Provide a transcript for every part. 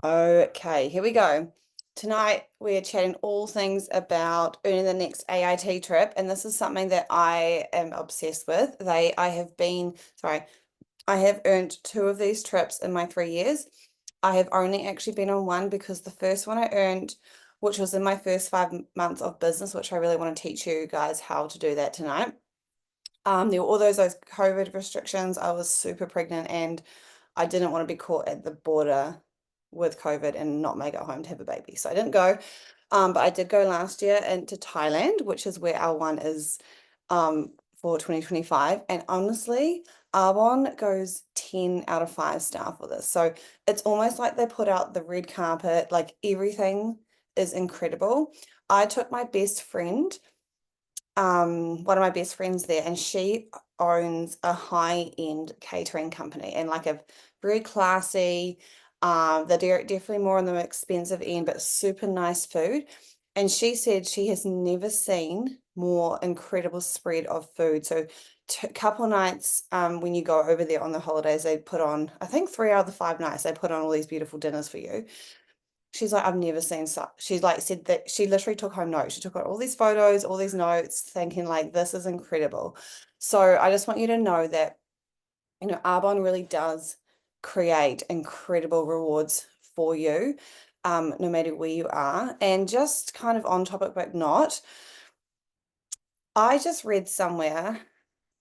Okay, here we go. Tonight we're chatting all things about earning the next AIT trip, and this is something that I am obsessed with. I have earned two of these trips in my 3 years. I have only actually been on one because the first one I earned, which was in my first 5 months of business, which I really want to teach you guys how to do that tonight. There were all those COVID restrictions. I was super pregnant and I didn't want to be caught at the border with COVID and not make it home to have a baby. So I didn't go. But I did go last year into Thailand, which is where our one is for 2025. And honestly, Arbonne goes 10 out of 5 star for this. So it's almost like they put out the red carpet, like everything is incredible. I took my best friend, one of my best friends there, and she owns a high-end catering company and like a very classy, they're definitely more on the expensive end, but super nice food. And she said she has never seen more incredible spread of food. So couple nights, when you go over there on the holidays, they put on, I think 3 out of the 5 nights, they put on all these beautiful dinners for you. She's like, I've never seen such. She's like, said that she literally took home notes. She took out all these photos, all these notes, thinking like, this is incredible. So I just want you to know that, Arbonne really does create incredible rewards for you, no matter where you are. And just kind of on topic, but not, I just read somewhere,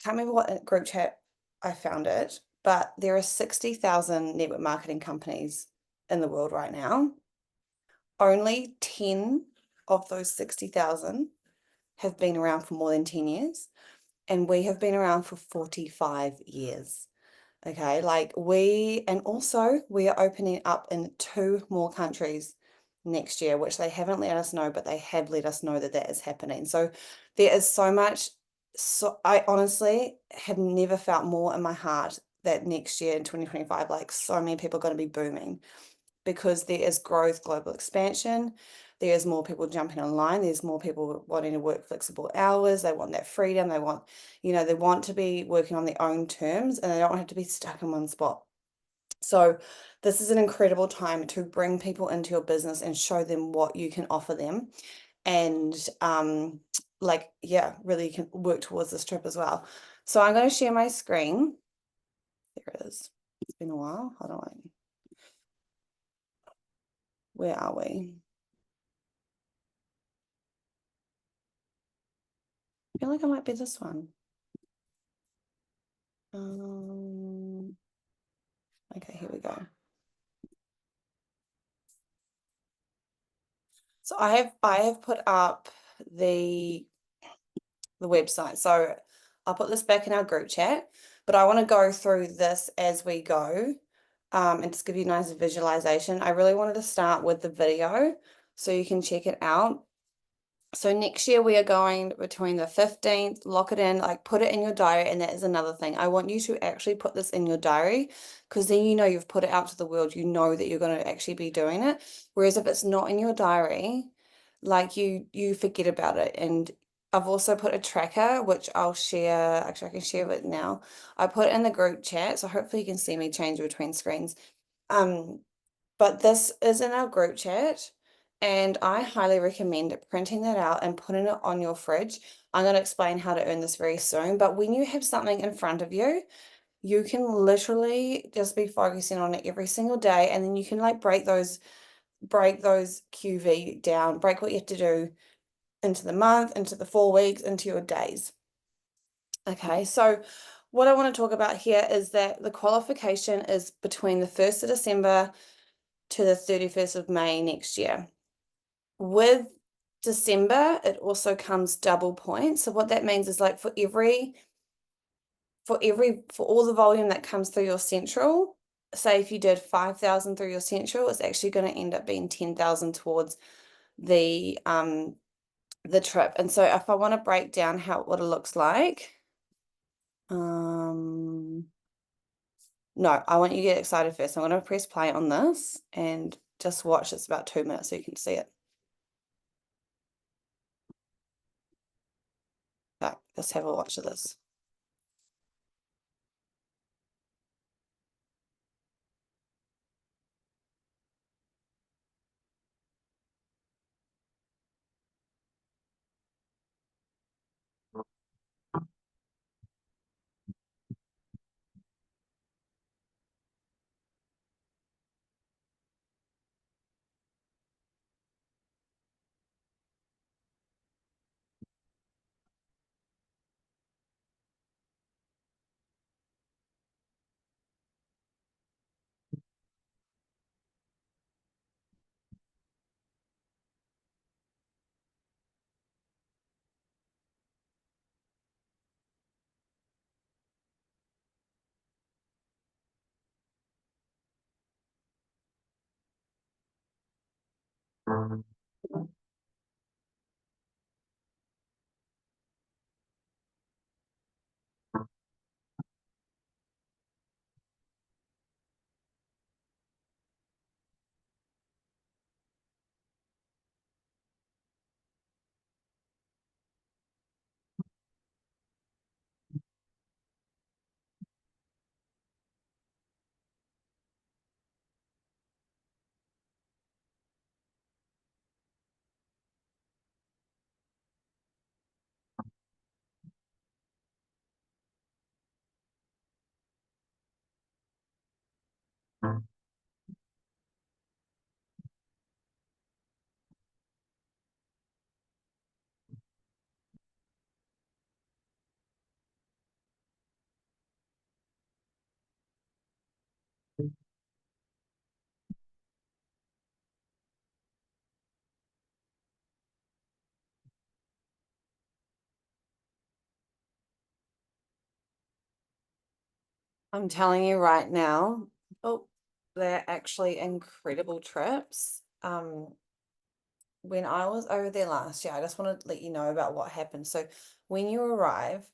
can't remember what group chat I found it, but there are 60,000 network marketing companies in the world right now. Only 10 of those 60,000 have been around for more than 10 years, and we have been around for 45 years. Okay, and also we are opening up in 2 more countries next year, which they haven't let us know, but they have let us know that that is happening. So there is so much. So I honestly have never felt more in my heart that next year in 2025, like so many people are going to be booming, because there is growth, global expansion. There's more people jumping online. There's more people wanting to work flexible hours. They want that freedom. They want to be working on their own terms, and they don't have to be stuck in one spot. So this is an incredible time to bring people into your business and show them what you can offer them. And really you can work towards this trip as well. So I'm going to share my screen. There it is. It's been a while. Hold on. Where are we? I feel like I might be this one. Okay, here we go. So I have put up the website. So I'll put this back in our group chat, but I want to go through this as we go, and just give you a nice visualization. I really wanted to start with the video so you can check it out. So next year we are going between the 15th, lock it in, like put it in your diary. And that is another thing. I want you to actually put this in your diary, because then you've put it out to the world. You know that you're going to actually be doing it. Whereas if it's not in your diary, like you forget about it. And I've also put a tracker, which I'll share. Actually, I can share it now. I put it in the group chat, so hopefully you can see me change between screens. But this is in our group chat, and I highly recommend printing that out and putting it on your fridge. I'm going to explain how to earn this very soon, but when you have something in front of you, you can literally just be focusing on it every single day, and then you can like break those QV down, break what you have to do into the month, into the 4 weeks, into your days. Okay, so what I want to talk about here is that the qualification is between the 1st of December to the 31st of May next year. With December, it also comes double points. So what that means is like for all the volume that comes through your central, say if you did 5,000 through your central, it's actually going to end up being 10,000 towards the trip. And so if I want to break down what it looks like, no, I want you to get excited first. I'm going to press play on this and just watch. It's about 2 minutes so you can see it. Okay, let's have a watch of this. I'm telling you right now, oh, they're actually incredible trips. When I was over there last year, I just want to let you know about what happened. So when you arrive,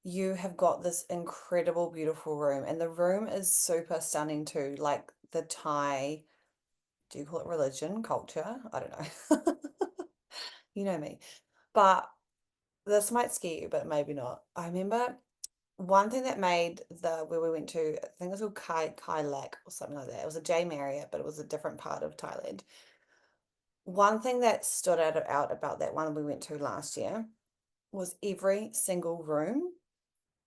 you have got this incredible, beautiful room, and the room is super stunning too. Like the Thai, do you call it religion, culture? I don't know. You know me. But this might scare you, but maybe not. I remember one thing that made the where we went to, I think it was called Kai Lak or something like that. It was a J Marriott, but it was a different part of Thailand. One thing that stood out about that one we went to last year was every single room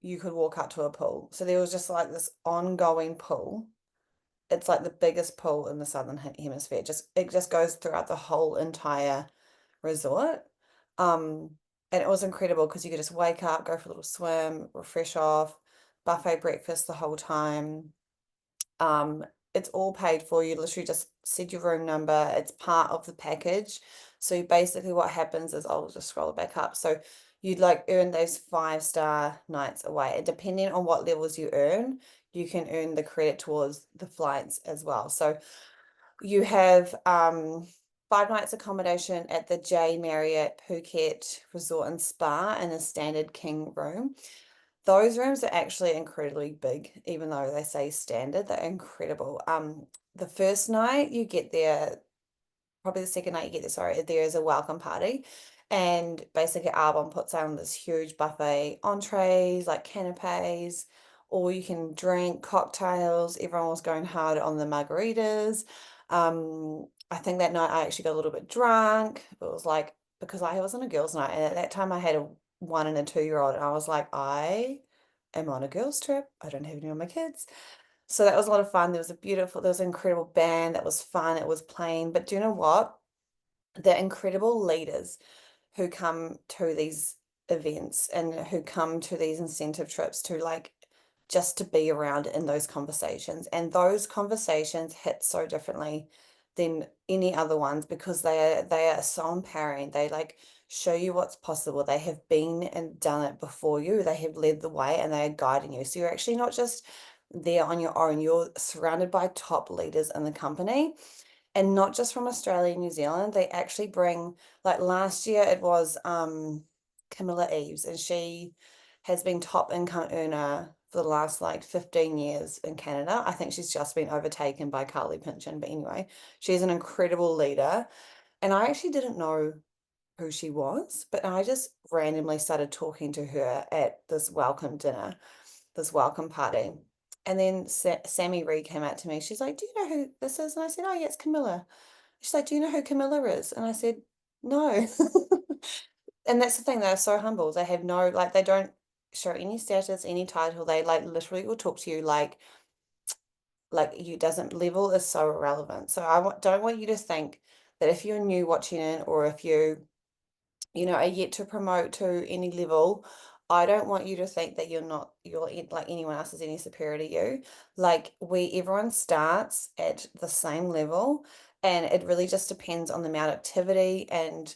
you could walk up to a pool. So there was just like this ongoing pool. It's like the biggest pool in the southern hemisphere. It just goes throughout the whole entire resort. Um, and it was incredible because you could just wake up, go for a little swim, refresh off, buffet breakfast the whole time. Um, it's all paid for. You literally just said your room number. It's part of the package. So basically what happens is I'll just scroll it back up. So you'd like earn those 5-star nights away. And depending on what levels you earn, you can earn the credit towards the flights as well. So you have 5 nights accommodation at the J Marriott Phuket Resort and Spa in a standard king room. Those rooms are actually incredibly big, even though they say standard, they're incredible. The first night you get there, probably the second night you get there, sorry, there is a welcome party. And basically Arbonne puts on this huge buffet, entrees, like canapes, or you can drink cocktails. Everyone was going hard on the margaritas. I think that night I actually got a little bit drunk. It was like, because I was on a girls' night, and at that time I had a 1 and a 2-year-old, and I was like, I am on a girls' trip. I don't have any of my kids. So that was a lot of fun. There was an incredible band that was fun. It was playing. But do you know what? The incredible leaders who come to these events and who come to these incentive trips to like just to be around in those conversations. And those conversations hit so differently than any other ones because they are so empowering. They like show you what's possible. They have been and done it before you. They have led the way and they are guiding you. So you're actually not just there on your own. You're surrounded by top leaders in the company, and not just from Australia and New Zealand. They actually bring, like last year it was Camilla Eves, and she has been top income earner for the last like 15 years in Canada. I think she's just been overtaken by Carly Pinchin, but anyway, she's an incredible leader. And I actually didn't know who she was, but I just randomly started talking to her at this welcome dinner, this welcome party. And then Sammy Reed came out to me. She's like, "Do you know who this is?" And I said, "Oh, yeah, it's Camilla." She's like, "Do you know who Camilla is?" And I said, "No." And that's the thing, they're so humble. They have no, like, they don't show any status, any title. They like literally will talk to you like you doesn't, level is so irrelevant. So don't want you to think that if you're new watching it, or if you are yet to promote to any level, I don't want you to think that you're like anyone else is any superior to you. Like everyone starts at the same level, and it really just depends on the amount of activity and,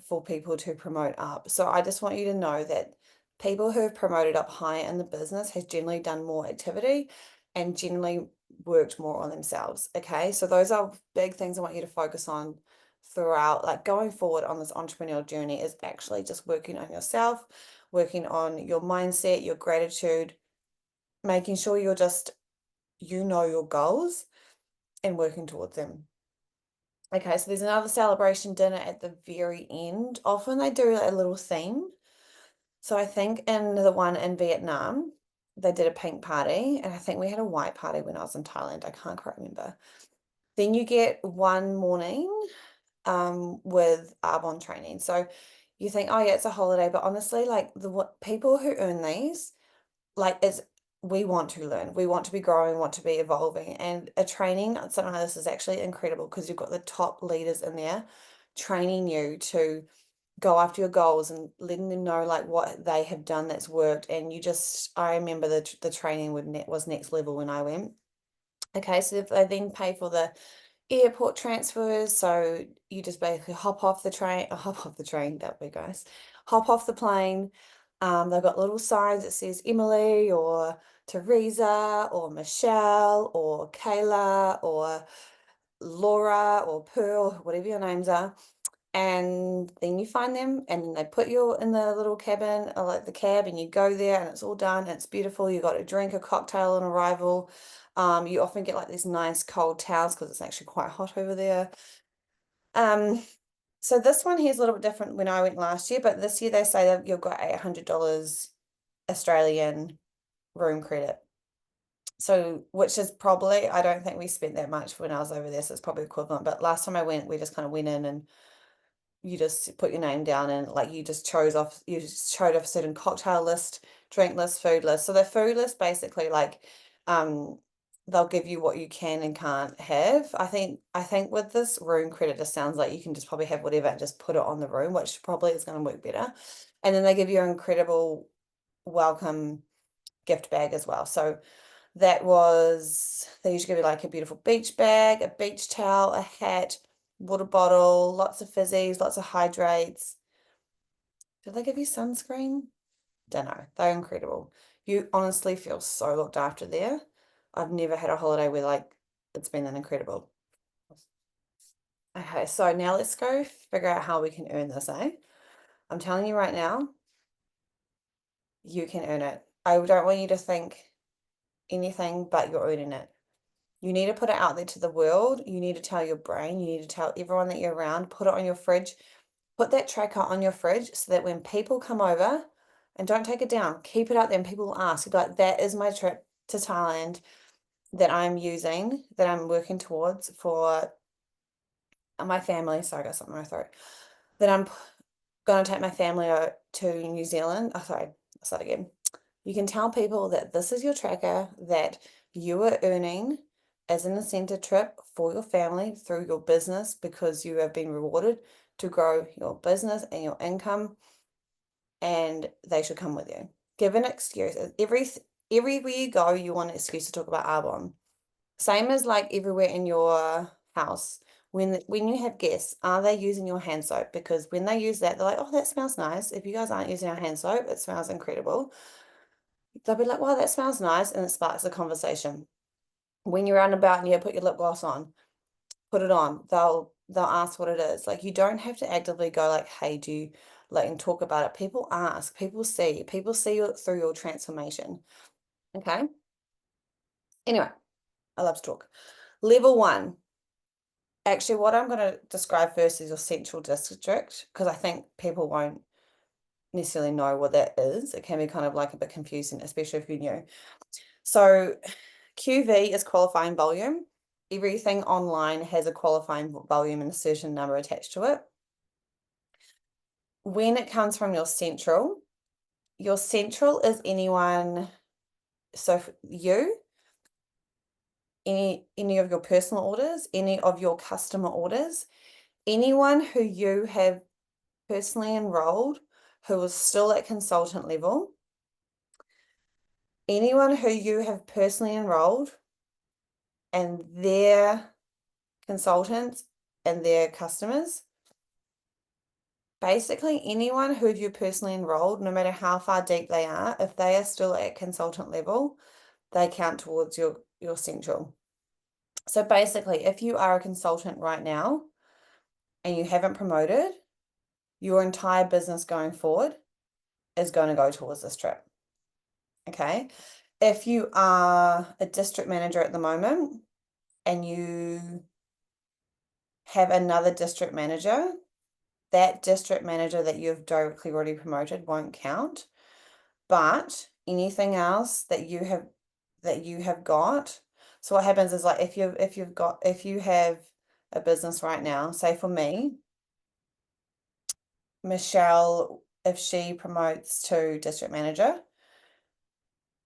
for people to promote up. So I just want you to know that people who have promoted up higher in the business has generally done more activity and generally worked more on themselves. Okay, so those are big things I want you to focus on throughout, like going forward on this entrepreneurial journey, is actually just working on yourself, working on your mindset, your gratitude, making sure you're just, you know, your goals and working towards them. Okay, so there's another celebration dinner at the very end. Often they do a little theme. So I think in the one in Vietnam, they did a pink party, and I think we had a white party when I was in Thailand. I can't quite remember. Then you get one morning with Arbonne training. So you think, oh yeah, it's a holiday, but honestly, like the people who earn these, like it's, we want to learn, we want to be growing, want to be evolving, and a training, something like this is actually incredible because you've got the top leaders in there training you to go after your goals and letting them know like what they have done that's worked. And you just, I remember the training was next level when I went. Okay, so they then pay for the airport transfers, so you just basically hop off the train, that'd be nice, hop off the plane. They've got little signs that says Emily or Teresa or Michelle or Kayla or Laura or Pearl, whatever your names are. And then you find them, and then they put you in the little cabin, or like the cab, and you go there, and it's all done, and it's beautiful. You got to drink a cocktail on arrival. You often get like these nice cold towels because it's actually quite hot over there. So this one here is a little bit different when I went last year, but this year they say that you've got $800 Australian room credit. So, which is probably, I don't think we spent that much when I was over there, so it's probably equivalent. But last time I went, we just kind of went in and you just put your name down, and like you just showed off a certain cocktail list, drink list, food list. So the food list basically like they'll give you what you can and can't have. I think with this room credit, it sounds like you can just probably have whatever and just put it on the room, which probably is going to work better. And then they give you an incredible welcome gift bag as well. So they usually give you like a beautiful beach bag, a beach towel, a hat, water bottle, lots of fizzies, lots of hydrates. Did they give you sunscreen? Don't know. They're incredible. You honestly feel so looked after there. I've never had a holiday where like it's been that incredible. Okay, so now let's go figure out how we can earn this, eh? I'm telling you right now, you can earn it. I don't want you to think anything but you're earning it. You need to put it out there to the world. You need to tell your brain, you need to tell everyone that you're around, put it on your fridge, put that tracker on your fridge so that when people come over, and don't take it down, keep it out there and people will ask, like, that is my trip to Thailand that I'm using, that I'm working towards for my family. Sorry, I got something in my throat. That I'm going to take my family to New Zealand. Oh, sorry, I'll start again. You can tell people that this is your tracker that you are earning as an incentive trip for your family through your business because you have been rewarded to grow your business and your income, and they should come with you. Give an excuse. Everywhere you go, you want an excuse to talk about Arbonne. Same as like everywhere in your house. When you have guests, are they using your hand soap? Because when they use that, they're like, oh, that smells nice. If you guys aren't using our hand soap, it smells incredible. They'll be like, wow, that smells nice. And it sparks a conversation. When you're out and about and you put your lip gloss on, put it on. They'll ask what it is. Like, you don't have to actively go like, hey, do you like, and talk about it. People ask, people see you through your transformation. Okay. Anyway, I love to talk. Level 1. Actually, what I'm going to describe first is your central district, because I think people won't necessarily know what that is. It can be kind of like a bit confusing, especially if you're new. So QV is qualifying volume. Everything online has a qualifying volume and a certain number attached to it. When it comes from your central is anyone, so you, any of your personal orders, any of your customer orders, anyone who you have personally enrolled who is still at consultant level, anyone who you have personally enrolled and their consultants and their customers, basically anyone who you personally enrolled, no matter how far deep they are, if they are still at consultant level, they count towards your central. So basically, if you are a consultant right now and you haven't promoted, your entire business going forward is going to go towards this trip. Okay. If you are a district manager at the moment and you have another district manager, that district manager that you've directly already promoted won't count. But anything else that you have got. So what happens is, like, if you have a business right now, say for me, Michelle, if she promotes to district manager,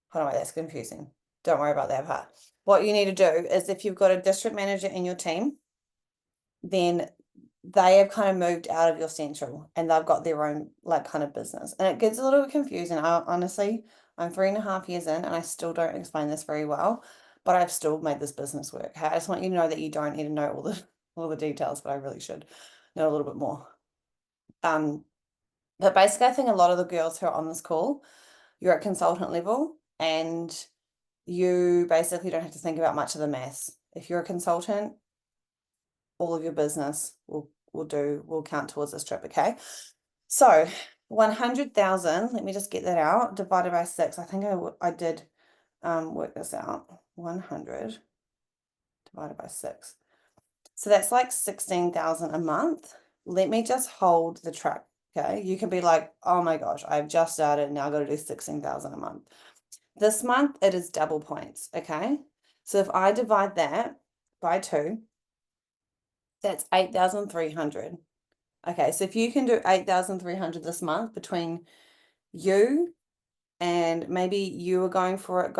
hold on, wait, that's confusing. Don't worry about that part. What you need to do is, if you've got a district manager in your team, then they have kind of moved out of your central and they've got their own, like, kind of business. And it gets a little bit confusing. Honestly, I'm 3.5 years in and I still don't explain this very well, but I've still made this business work. Okay? I just want you to know that you don't need to know all the details, but I really should know a little bit more. But basically, I think a lot of the girls who are on this call, you're at consultant level and you basically don't have to think about much of the maths. If you're a consultant, all of your business will count towards this trip, okay? So 100,000, let me just get that out, divided by 6. I think I did work this out. 100 divided by 6. So that's like 16,000 a month. Let me just hold the track, okay? You can be like, oh my gosh, I've just started and now I've got to do 16,000 a month. This month it is double points, okay? So if I divide that by 2, that's 8,300. Okay, so if you can do 8,300 this month between you and maybe you are going for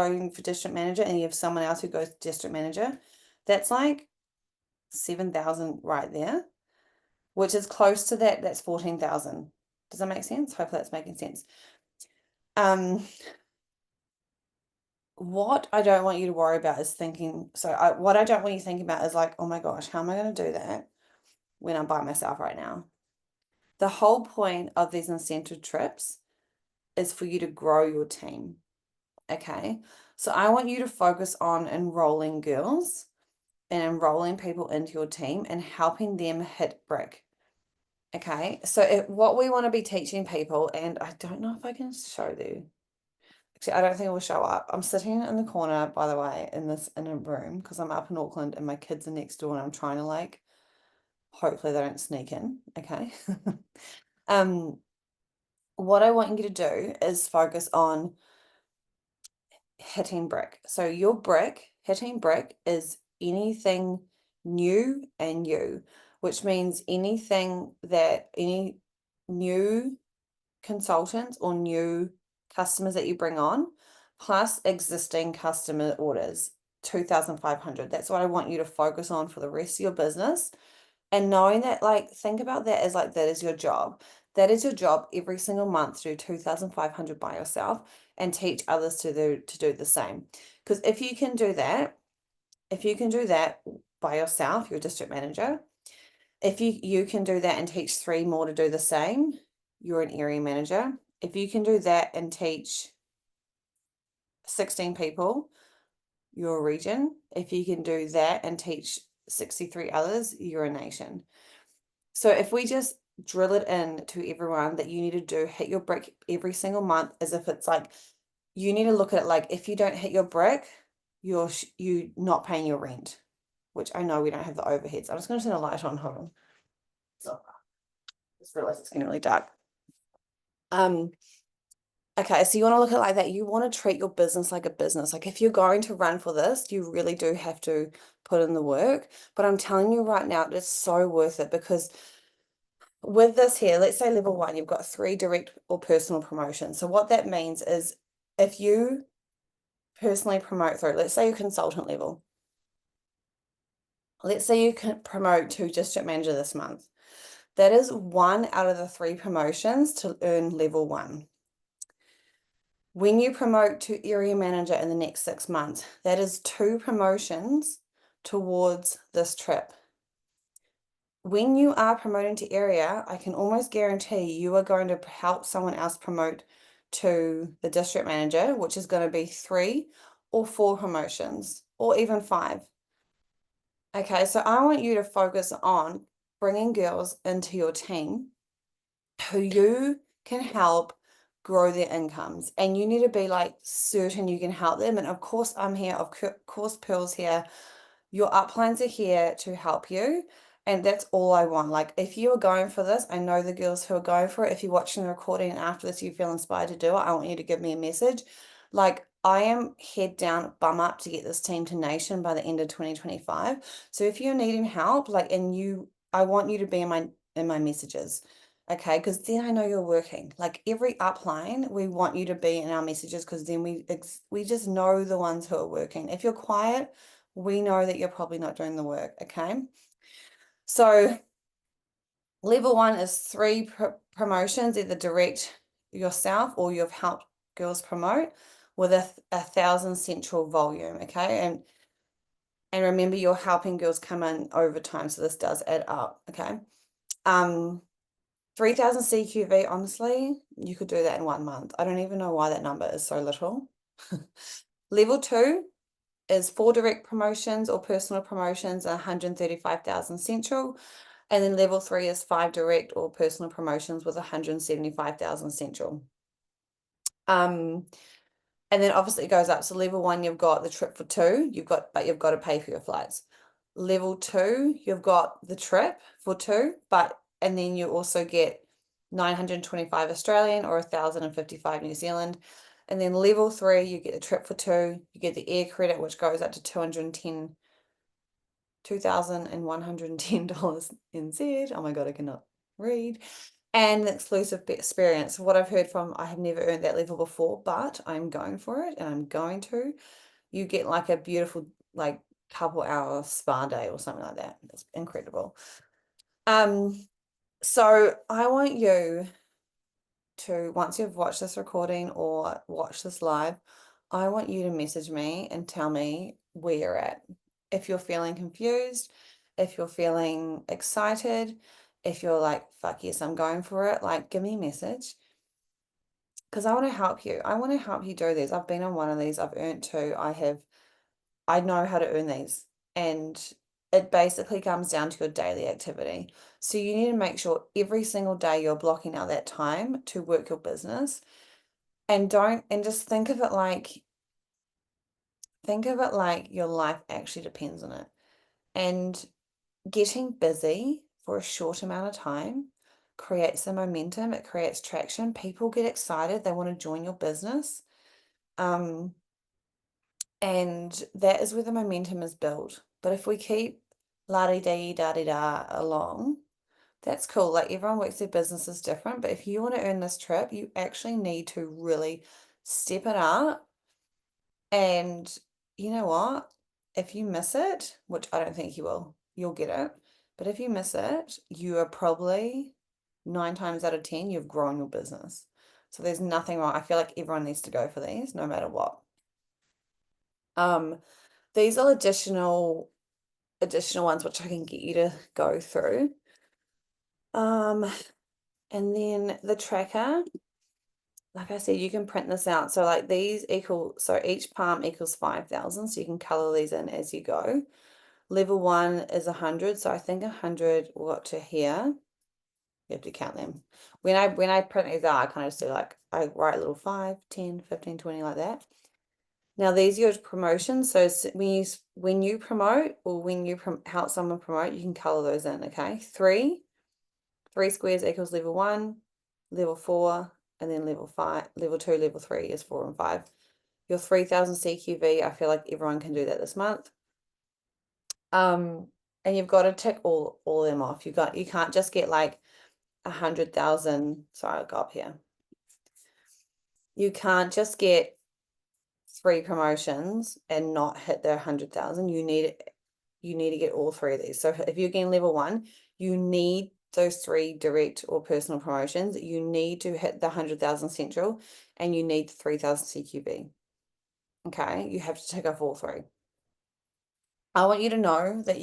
district manager and you have someone else who goes district manager, that's like 7,000 right there, which is close to that. That's 14,000. Does that make sense? Hopefully that's making sense. What I don't want you to worry about is thinking, what I don't want you thinking about is like, oh my gosh, how am I going to do that when I'm by myself right now? The whole point of these incentive trips is for you to grow your team. Okay. So I want you to focus on enrolling girls and enrolling people into your team and helping them hit brick. Okay. So what we want to be teaching people, and I don't know if I can show you. Actually, I don't think it will show up. I'm sitting in the corner, by the way, in a room because I'm up in Auckland and my kids are next door and I'm trying to, like, hopefully they don't sneak in. Okay. What I want you to do is focus on hitting brick. So your hitting brick is anything new and you, which means anything that any new consultants or new customers that you bring on, plus existing customer orders, 2,500. That's what I want you to focus on for the rest of your business. And knowing that, like, think about that as like, that is your job. That is your job every single month to do 2,500 by yourself and teach others to do the same. Because if you can do that by yourself, you're a district manager. If you can do that and teach 3 more to do the same, you're an area manager. If you can do that and teach 16 people, you're a region. If you can do that and teach 63 others, you're a nation. So if we just drill it in to everyone that you need to hit your brick every single month, as if it's like, you need to look at it like, if you don't hit your brick, you're not paying your rent, which I know we don't have the overheads. I'm just going to turn the light on. Hold on. So, I just realized it's getting really dark. Okay, so you want to look at it like that. You want to treat your business like a business. Like, if you're going to run for this, you really do have to put in the work. But I'm telling you right now, it's so worth it, because with this here, let's say level 1, you've got 3 direct or personal promotions. So what that means is, if you personally promote through, let's say you're consultant level, let's say you can promote to district manager this month. That is 1 out of the 3 promotions to earn level 1. When you promote to area manager in the next 6 months, that is 2 promotions towards this trip. When you are promoting to area, I can almost guarantee you are going to help someone else promote to the district manager, which is going to be 3 or 4 promotions, or even 5. Okay, so I want you to focus on bringing girls into your team who you can help grow their incomes, and you need to be like certain you can help them. And of course, I'm here, of course, Pearl's here. Your uplines are here to help you. And that's all I want. Like, if you are going for this, I know the girls who are going for it. If you're watching the recording and after this you feel inspired to do it, I want you to give me a message. Like, I am head down, bum up to get this team to nation by the end of 2025. So if you're needing help, like, I want you to be in my messages. Okay, because then I know you're working. Like, every upline, we want you to be in our messages, because then we just know the ones who are working. If you're quiet, we know that you're probably not doing the work, okay? So level 1 is 3 promotions, either direct yourself or you've helped girls promote with a 1,000 central volume, okay? And remember, you're helping girls come in over time, so this does add up, okay? 3,000 CQV, honestly, you could do that in 1 month. I don't even know why that number is so little. Level 2 is 4 direct promotions or personal promotions and 135,000 central. And then level 3 is 5 direct or personal promotions with 175,000 central. And then obviously it goes up. So level 1, you've got the trip for 2, but you've got to pay for your flights. Level 2, you've got the trip for 2, and then you also get 925 Australian or 1,055 New Zealand. And then level 3, you get the trip for 2, you get the air credit, which goes up to $2,110 NZ. Oh my God, I cannot read. And the exclusive experience. What I've heard from, I have never earned that level before, but I'm going for it, and I'm going to. You get like a beautiful, like, couple hour spa day or something like that. It's incredible. So I want you to, once you've watched this recording or watched this live, I want you to message me and tell me where you're at. If you're feeling confused, if you're feeling excited, if you're like, fuck yes, I'm going for it, like, give me a message. Because I want to help you. I want to help you do this. I've been on one of these. I've earned 2. I know how to earn these. And it basically comes down to your daily activity. So you need to make sure every single day you're blocking out that time to work your business. And just think of it like your life actually depends on it. And getting busy for a short amount of time creates the momentum, it creates traction. People get excited, they want to join your business. And that is where the momentum is built. But if we keep la-di-da-da along, that's cool. Like, everyone works their business is different, but if you want to earn this trip, you actually need to really step it up. And you know what? If you miss it, which I don't think you will, you'll get it. But if you miss it, you are probably 9 times out of 10, you've grown your business. So there's nothing wrong. I feel like everyone needs to go for these, no matter what. These are additional ones which I can get you to go through. And then the tracker, like I said, you can print this out. So like these equal, so each palm equals 5,000. So you can color these in as you go. Level 1 is 100. So I think 100 got to here. You have to count them. When I print these out, I kind of do like, I write a little 5, 10, 15, 20 like that. Now these are your promotions. So when you promote, or when you help someone promote, you can color those in, okay? 3 squares equals level 1, level 4, and then level 5, level 2, level 3 is 4 and 5. Your 3,000 CQV, I feel like everyone can do that this month. And you've got to tick all of them off. You can't just get like 100,000. Sorry, I'll go up here. You can't just get 3 promotions and not hit their 100,000. You need to get all 3 of these. So if you're getting level 1, you need those 3 direct or personal promotions. You need to hit the 100,000 central, and you need the 3,000 CQB. Okay, you have to tick off all 3. I want you to know that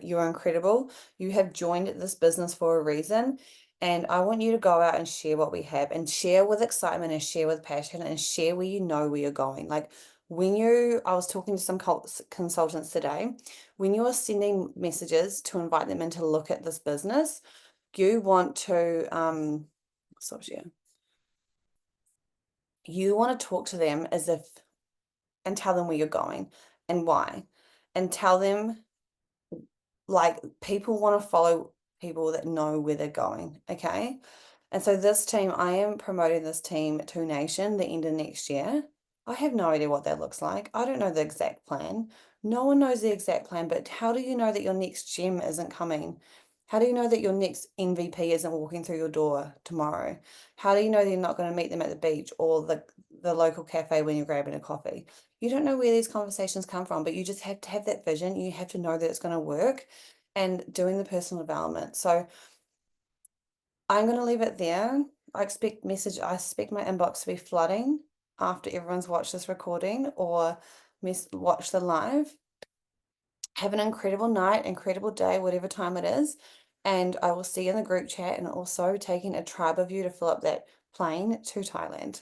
you're incredible. You have joined this business for a reason. And I want you to go out and share what we have, and share with excitement, and share with passion, and share where you know where you're going. Like, I was talking to some consultants today, when you're sending messages to invite them in to look at this business, you want to, you want to talk to them as if, and tell them where you're going and why, and tell them, like, people want to follow people that know where they're going, okay? And so this team, I am promoting this team to Nation the end of next year. I have no idea what that looks like. I don't know the exact plan. No one knows the exact plan, but how do you know that your next gem isn't coming? How do you know that your next MVP isn't walking through your door tomorrow? How do you know that you're not going to meet them at the beach or the local cafe when you're grabbing a coffee? You don't know where these conversations come from, but you just have to have that vision. You have to know that it's going to work and doing the personal development. So I'm going to leave it there. I expect my inbox to be flooding after everyone's watched this recording or watch the live. Have an incredible night, incredible day, whatever time it is. And I will see you in the group chat, and also taking a tribe of you to fill up that plane to Thailand.